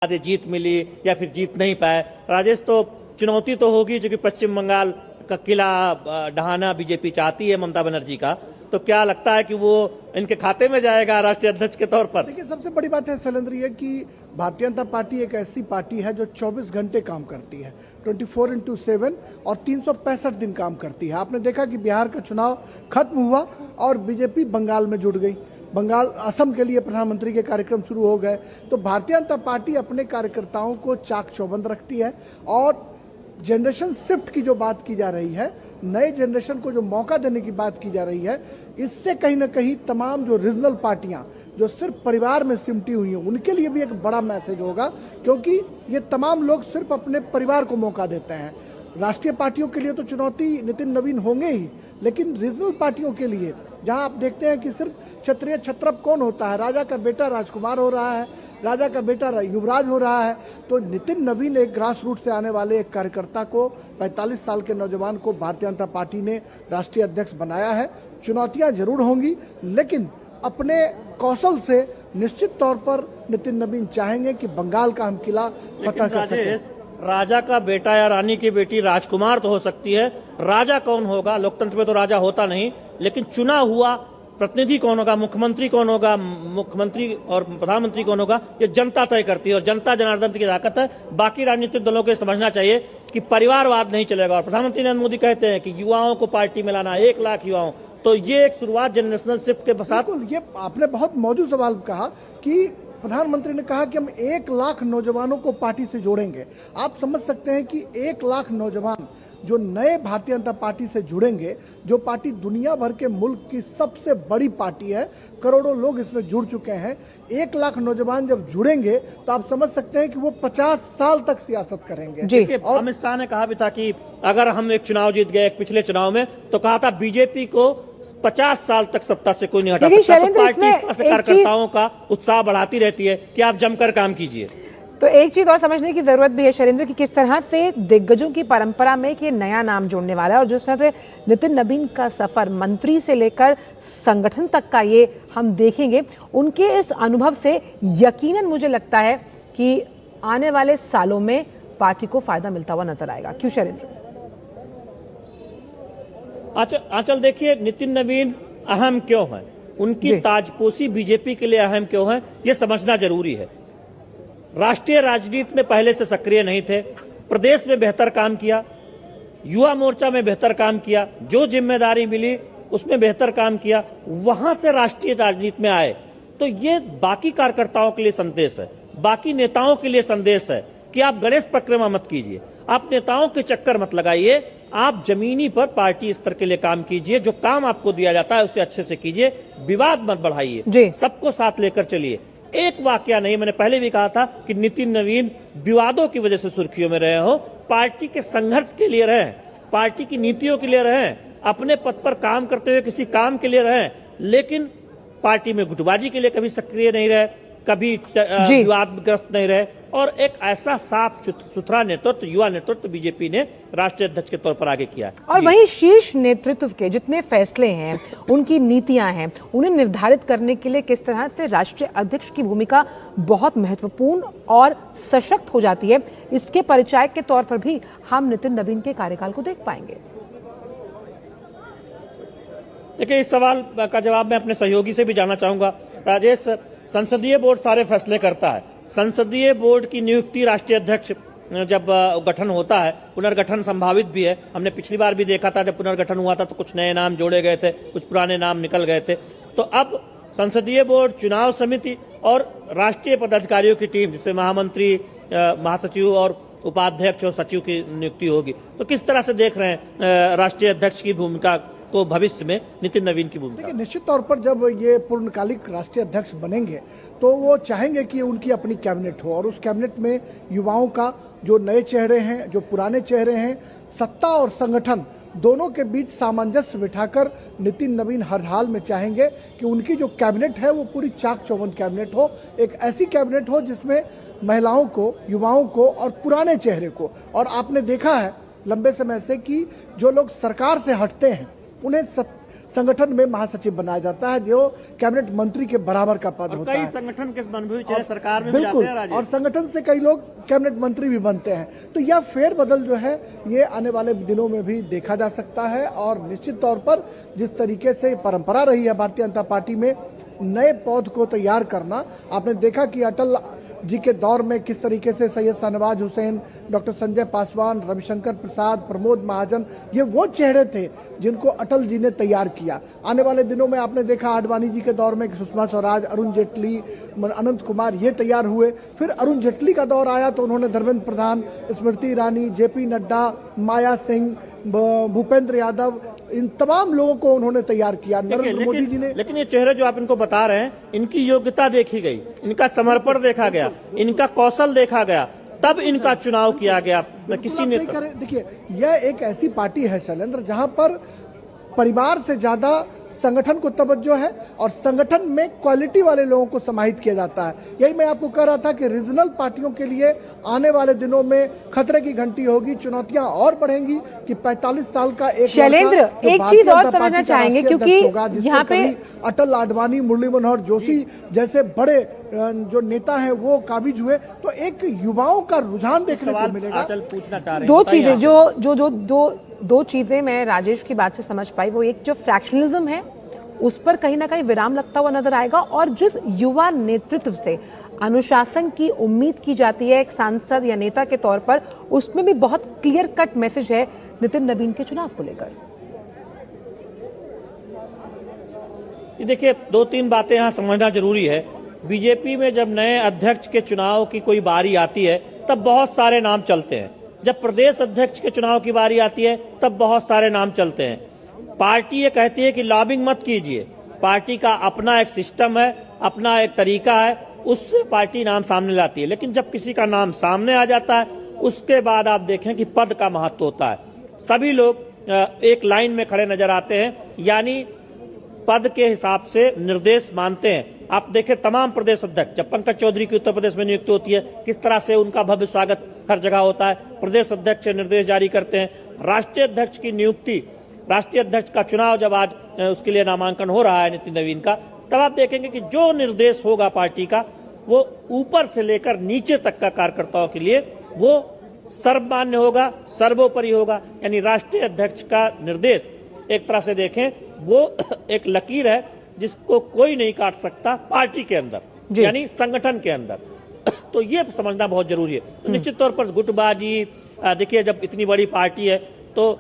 आधे जीत मिली या फिर जीत नहीं पाए। राजेश, तो चुनौती तो होगी, क्योंकि पश्चिम बंगाल का किला ढहाना बीजेपी चाहती है ममता बनर्जी का, तो क्या लगता है कि वो इनके खाते में जाएगा राष्ट्रीय अध्यक्ष के तौर पर? देखिए, सबसे बड़ी बात है शैलेंद्र ये कि भारतीय जनता पार्टी एक ऐसी पार्टी है जो 24 घंटे काम करती है, 24x7 और 365 दिन काम करती है। आपने देखा कि बिहार का चुनाव खत्म हुआ और बीजेपी बंगाल में जुड़ गई, बंगाल असम के लिए प्रधानमंत्री के कार्यक्रम शुरू हो गए। तो भारतीय जनता पार्टी अपने कार्यकर्ताओं को चाक चौबंद रखती है और जनरेशन शिफ्ट की जो बात की जा रही है, नए जनरेशन को जो मौका देने की बात की जा रही है, इससे कहीं ना कहीं तमाम जो रीजनल पार्टियां जो सिर्फ परिवार में सिमटी हुई हैं उनके लिए भी एक बड़ा मैसेज होगा, क्योंकि ये तमाम लोग सिर्फ अपने परिवार को मौका देते हैं। राष्ट्रीय पार्टियों के लिए तो चुनौती नितिन नवीन होंगे ही, लेकिन रीजनल पार्टियों के लिए जहां आप देखते हैं कि सिर्फ क्षत्रिय छत्रप कौन होता है, राजा का बेटा राजकुमार हो रहा है, राजा का बेटा युवराज हो रहा है, तो नितिन नवीन एक ग्रास रूट से आने वाले एक कार्यकर्ता को, 45 साल के नौजवान को भारतीय जनता पार्टी ने राष्ट्रीय अध्यक्ष बनाया है। चुनौतियां जरूर होंगी, लेकिन अपने कौशल से निश्चित तौर पर नितिन नवीन चाहेंगे कि बंगाल का हम किला फतह कर सकें। राजा का बेटा या रानी की बेटी राजकुमार तो हो सकती है, राजा कौन होगा? लोकतंत्र में तो राजा होता नहीं, लेकिन चुना हुआ प्रतिनिधि कौन होगा, मुख्यमंत्री कौन होगा, मुख्यमंत्री और प्रधानमंत्री कौन होगा, ये जनता तय करती है और जनता जनार्दन की ताकत है। बाकी राजनीतिक दलों को समझना चाहिए कि परिवारवाद नहीं चलेगा। और प्रधानमंत्री नरेंद्र मोदी कहते हैं कि युवाओं को पार्टी में लाना, 1 लाख युवाओं, तो ये एक शुरुआत जनरेशनल शिफ्ट के साथ। ये आपने बहुत मौजूद सवाल कहा कि प्रधानमंत्री ने कहा कि हम 1 लाख नौजवानों को पार्टी से जोड़ेंगे। आप समझ सकते हैं कि 1 लाख नौजवान जो नए भारतीय जनता पार्टी से जुड़ेंगे, जो पार्टी दुनिया भर के मुल्क की सबसे बड़ी पार्टी है, करोड़ों लोग इसमें जुड़ चुके हैं। 1 लाख नौजवान जब जुड़ेंगे तो आप समझ सकते हैं कि वो 50 साल तक सियासत करेंगे। और अमित शाह ने कहा भी था कि अगर हम एक चुनाव जीत गए पिछले चुनाव में, तो कहा था बीजेपी को 50 साल तक सत्ता से कोई नहीं हटा सकता। तो पार्टी इस तरह से कार्यकर्ताओं का उत्साह बढ़ाती रहती है कि आप जमकर काम कीजिए। तो एक चीज और समझने की जरूरत भी है शैलेंद्र की किस तरह से दिग्गजों की परंपरा में कि नया नाम जोड़ने वाला है, और जिस तरह से नितिन नवीन का सफर मंत्री से लेकर संगठन तक का ये हम देखेंगे, उनके इस अनुभव से यकीनन मुझे लगता है कि आने वाले सालों में पार्टी को फायदा मिलता हुआ नजर आएगा। क्यों शैलेंद्र? आंचल, देखिए नितिन नवीन अहम क्यों है, उनकी ताजपोशी बीजेपी के लिए अहम क्यों है, ये समझना जरूरी है। राष्ट्रीय राजनीति में पहले से सक्रिय नहीं थे, प्रदेश में बेहतर काम किया, युवा मोर्चा में बेहतर काम किया, जो जिम्मेदारी मिली उसमें बेहतर काम किया, वहां से राष्ट्रीय राजनीति में आए। तो ये बाकी कार्यकर्ताओं के लिए संदेश है, बाकी नेताओं के लिए संदेश है कि आप गणेश परिक्रमा मत कीजिए, आप नेताओं के चक्कर मत लगाइए, आप जमीनी पर पार्टी स्तर के लिए काम कीजिए, जो काम आपको दिया जाता है उसे अच्छे से कीजिए, विवाद मत बढ़ाइए, सबको साथ लेकर चलिए। एक वाकया नहीं, मैंने पहले भी कहा था कि नितिन नवीन विवादों की वजह से सुर्खियों में रहे हो, पार्टी के संघर्ष के लिए रहे, पार्टी की नीतियों के लिए रहे, अपने पद पर काम करते हुए किसी काम के लिए रहे, लेकिन पार्टी में गुटबाजी के लिए कभी सक्रिय नहीं रहे, कभी विवादग्रस्त नहीं रहे, और एक ऐसा साफ सुथरा नेतृत्व, युवा नेतृत्व बीजेपी ने राष्ट्रीय अध्यक्ष के तौर पर आगे किया। और वहीं शीर्ष नेतृत्व के जितने फैसले हैं, उनकी नीतियां हैं, उन्हें निर्धारित करने के लिए किस तरह से राष्ट्रीय अध्यक्ष की भूमिका बहुत महत्वपूर्ण और सशक्त हो जाती है, इसके परिचायक के तौर पर भी हम नितिन नवीन के कार्यकाल को देख पाएंगे। देखिए, इस सवाल का जवाब मैं अपने सहयोगी से भी जानना चाहूंगा। राजेश, संसदीय बोर्ड सारे फैसले करता है, संसदीय बोर्ड की नियुक्ति राष्ट्रीय अध्यक्ष जब गठन होता है, पुनर्गठन संभावित भी है, हमने पिछली बार भी देखा था जब पुनर्गठन हुआ था तो कुछ नए नाम जोड़े गए थे, कुछ पुराने नाम निकल गए थे। तो अब संसदीय बोर्ड, चुनाव समिति और राष्ट्रीय पदाधिकारियों की टीम, जिससे महामंत्री, महासचिव और उपाध्यक्ष और सचिव की नियुक्ति होगी। तो किस तरह से देख रहे हैं राष्ट्रीय अध्यक्ष की भूमिका को भविष्य में, नितिन नवीन की भूमिका? देखिए, निश्चित तौर पर जब ये पूर्णकालिक राष्ट्रीय अध्यक्ष बनेंगे तो वो चाहेंगे कि उनकी अपनी कैबिनेट हो, और उस कैबिनेट में युवाओं का जो नए चेहरे हैं, जो पुराने चेहरे हैं, सत्ता और संगठन दोनों के बीच सामंजस्य बिठाकर नितिन नवीन हर हाल में चाहेंगे कि उनकी जो कैबिनेट है वो पूरी चाक चौबंद कैबिनेट हो, एक ऐसी कैबिनेट हो जिसमें महिलाओं को, युवाओं को और पुराने चेहरे को। और आपने देखा है लंबे समय से कि जो लोग सरकार से हटते हैं उन्हें संगठन में महासचिव बनाया जाता है, जो कैबिनेट मंत्री के बराबर का पद होता कई है। संगठन के मन भी चाहे सरकार में भी बिल्कुल, जाते हैं राजेश। और संगठन से कई लोग कैबिनेट मंत्री भी बनते हैं। तो यह फेरबदल जो है ये आने वाले दिनों में भी देखा जा सकता है। और निश्चित तौर पर जिस तरीके से परंपरा रही है भारतीय जनता पार्टी में नए पौध को तैयार करना, आपने देखा कि अटल जी के दौर में किस तरीके से सैयद शाहनवाज हुसैन, डॉक्टर संजय पासवान, रविशंकर प्रसाद, प्रमोद महाजन, ये वो चेहरे थे जिनको अटल जी ने तैयार किया। आने वाले दिनों में आपने देखा आडवाणी जी के दौर में सुषमा स्वराज, अरुण जेटली, अनंत कुमार ये तैयार हुए। फिर अरुण जेटली का दौर आया तो उन्होंने धर्मेंद्र प्रधान, स्मृति ईरानी, जेपी नड्डा, माया सिंह, भूपेंद्र यादव, इन तमाम लोगों को उन्होंने तैयार किया। नरेंद्र मोदी जी ने। लेकिन ये चेहरे जो आप इनको बता रहे हैं, इनकी योग्यता देखी गई, इनका समर्पण देखा गया, इनका कौशल देखा गया, तब इनका चुनाव किया गया। किसी ने देखिए, यह एक ऐसी पार्टी है शैलेंद्र जहां पर परिवार से ज्यादा संगठन को तवज्जो है और संगठन में क्वालिटी वाले लोगों को समाहित किया जाता है। यही मैं आपको कह रहा था कि रीजनल पार्टियों के लिए आने वाले दिनों में खतरे की घंटी होगी, चुनौतियां और बढ़ेंगी कि 45 साल का एक शैलेंद्र एक चीज और समझना चाहेंगे, क्योंकि यहाँ पे अटल, आडवाणी, मुरली मनोहर जोशी जैसे बड़े जो नेता हैं वो काबिज हुए, तो एक युवाओं का रुझान देखने को मिलेगा। पूछना चाह रहे हैं दो चीजें दो चीजें मैं राजेश की बात से समझ पाई, वो एक जो फ्रैक्शनलिज्म है उस पर कहीं ना कहीं विराम लगता हुआ नजर आएगा, और जिस युवा नेतृत्व से अनुशासन की उम्मीद की जाती है एक सांसद या नेता के तौर पर, उसमें भी बहुत क्लियर कट मैसेज है नितिन नवीन के चुनाव को लेकर। देखिए, दो तीन बातें यहाँ समझना जरूरी है। बीजेपी में जब नए अध्यक्ष के चुनाव की कोई बारी आती है तब बहुत सारे नाम चलते हैं। जब प्रदेश अध्यक्ष के चुनाव की बारी आती है तब बहुत सारे नाम चलते हैं। पार्टी ये कहती है कि लॉबिंग मत कीजिए, पार्टी का अपना एक सिस्टम है, अपना एक तरीका है, उससे पार्टी नाम सामने लाती है। लेकिन जब किसी का नाम सामने आ जाता है उसके बाद आप देखें कि पद का महत्व होता है। सभी लोग एक लाइन में खड़े नजर आते हैं, यानी पद के हिसाब से निर्देश मानते हैं। आप देखें तमाम प्रदेश अध्यक्ष, जब पंकज चौधरी की उत्तर प्रदेश में नियुक्ति होती है, किस तरह से उनका भव्य स्वागत हर जगह होता है। प्रदेश अध्यक्ष निर्देश जारी करते हैं। राष्ट्रीय अध्यक्ष की नियुक्ति, राष्ट्रीय अध्यक्ष का चुनाव जब आज उसके लिए नामांकन हो रहा है नितिन नवीन का, तब आप देखेंगे कि जो निर्देश होगा पार्टी का वो ऊपर से लेकर नीचे तक का कार्यकर्ताओं के लिए वो सर्वमान्य होगा, सर्वोपरि होगा। यानी राष्ट्रीय अध्यक्ष का निर्देश एक तरह से देखें वो एक लकीर है जिसको कोई नहीं काट सकता पार्टी के अंदर, यानी संगठन के अंदर। तो ये समझना बहुत जरूरी है। तो निश्चित तौर पर गुटबाजी, देखिए जब इतनी बड़ी पार्टी है तो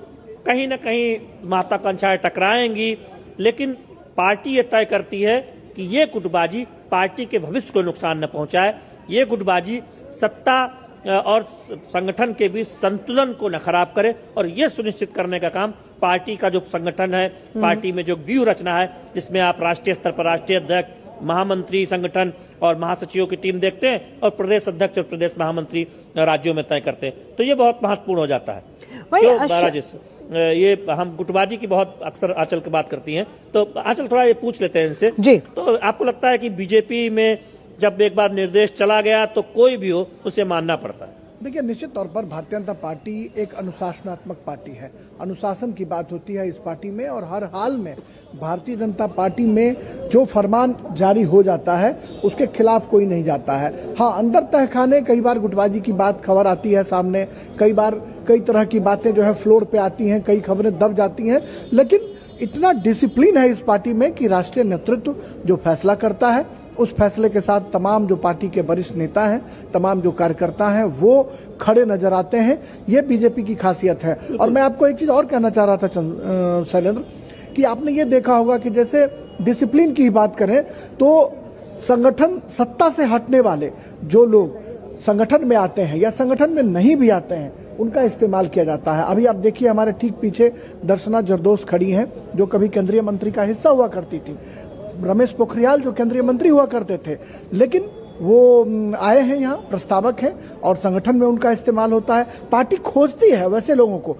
कहीं ना कहीं महत्वाकांक्षाएं टकराएंगी, लेकिन पार्टी ये तय करती है कि ये गुटबाजी पार्टी के भविष्य को नुकसान न पहुंचाए, ये गुटबाजी सत्ता और संगठन के बीच संतुलन को न खराब करे, और ये सुनिश्चित करने का काम पार्टी का जो संगठन है, पार्टी में जो व्यू रचना है, जिसमें आप राष्ट्रीय स्तर पर राष्ट्रीय अध्यक्ष, महामंत्री संगठन और महासचिवों की टीम देखते हैं और प्रदेश अध्यक्ष और प्रदेश महामंत्री राज्यों में तय करते हैं। तो ये बहुत महत्वपूर्ण हो जाता है। राजेश, ये हम गुटबाजी की बहुत अक्सर आंचल की बात करती हैं, तो आंचल थोड़ा ये पूछ लेते हैं इनसे जी। तो आपको लगता है कि बीजेपी में जब एक बार निर्देश चला गया तो कोई भी हो उसे मानना पड़ता है? देखिए, निश्चित तौर पर भारतीय जनता पार्टी एक अनुशासनात्मक पार्टी है। अनुशासन की बात होती है इस पार्टी में, और हर हाल में भारतीय जनता पार्टी में जो फरमान जारी हो जाता है उसके खिलाफ कोई नहीं जाता है। हाँ, अंदर तहखाने कई बार गुटबाजी की बात खबर आती है सामने, कई बार कई तरह की बातें जो है फ्लोर पे आती हैं, कई खबरें दब जाती हैं, लेकिन इतना डिसिप्लिन है इस पार्टी में कि राष्ट्रीय नेतृत्व जो फैसला करता है उस फैसले के साथ तमाम जो पार्टी के वरिष्ठ नेता हैं, तमाम जो कार्यकर्ता हैं वो खड़े नजर आते हैं। ये बीजेपी की खासियत है। और मैं आपको एक चीज और कहना चाह रहा था शैलेंद्र, कि आपने ये देखा होगा कि जैसे डिसिप्लिन की बात करें तो संगठन, सत्ता से हटने वाले जो लोग संगठन में आते हैं या संगठन में नहीं भी आते हैं, उनका इस्तेमाल किया जाता है। अभी आप देखिए हमारे ठीक पीछे दर्शना जरदोश खड़ी हैं, जो कभी केंद्रीय मंत्री का हिस्सा हुआ करती थी। रमेश पोखरियाल जो केंद्रीय मंत्री हुआ करते थे, लेकिन वो आए हैं यहाँ, प्रस्तावक हैं, और संगठन में उनका इस्तेमाल होता है। पार्टी खोजती है वैसे लोगों को।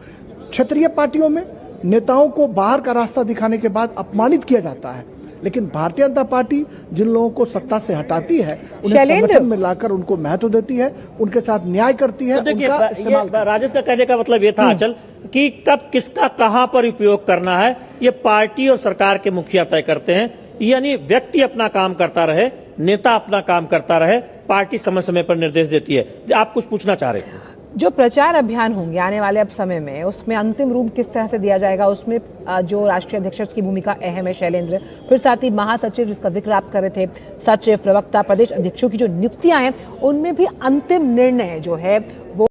क्षेत्रीय पार्टियों में नेताओं को बाहर का रास्ता दिखाने के बाद अपमानित किया जाता है, लेकिन भारतीय जनता पार्टी जिन लोगों को सत्ता से हटाती है उन्हें शैलेंद्र। संगठन में लाकर उनको महत्व देती है, उनके साथ न्याय करती है, तो देखिए, उनका इस्तेमाल करती है। राजेश का कहने का मतलब ये था अचल कि कब किसका कहां पर उपयोग करना है, ये पार्टी और सरकार के मुखिया तय करते हैं। यानी व्यक्ति अपना काम करता रहे, नेता अपना काम करता रहे, पार्टी समय समय पर निर्देश देती है। आप कुछ पूछना चाह रहे थे? जो प्रचार अभियान होंगे आने वाले अब समय में, उसमें अंतिम रूप किस तरह से दिया जाएगा, उसमें जो राष्ट्रीय अध्यक्ष उसकी भूमिका अहम है शैलेंद्र, फिर साथ ही महासचिव जिसका जिक्र आप कर रहे थे, सचिव, प्रवक्ता, प्रदेश अध्यक्षों की जो नियुक्तियां हैं, उनमें भी अंतिम निर्णय जो है वो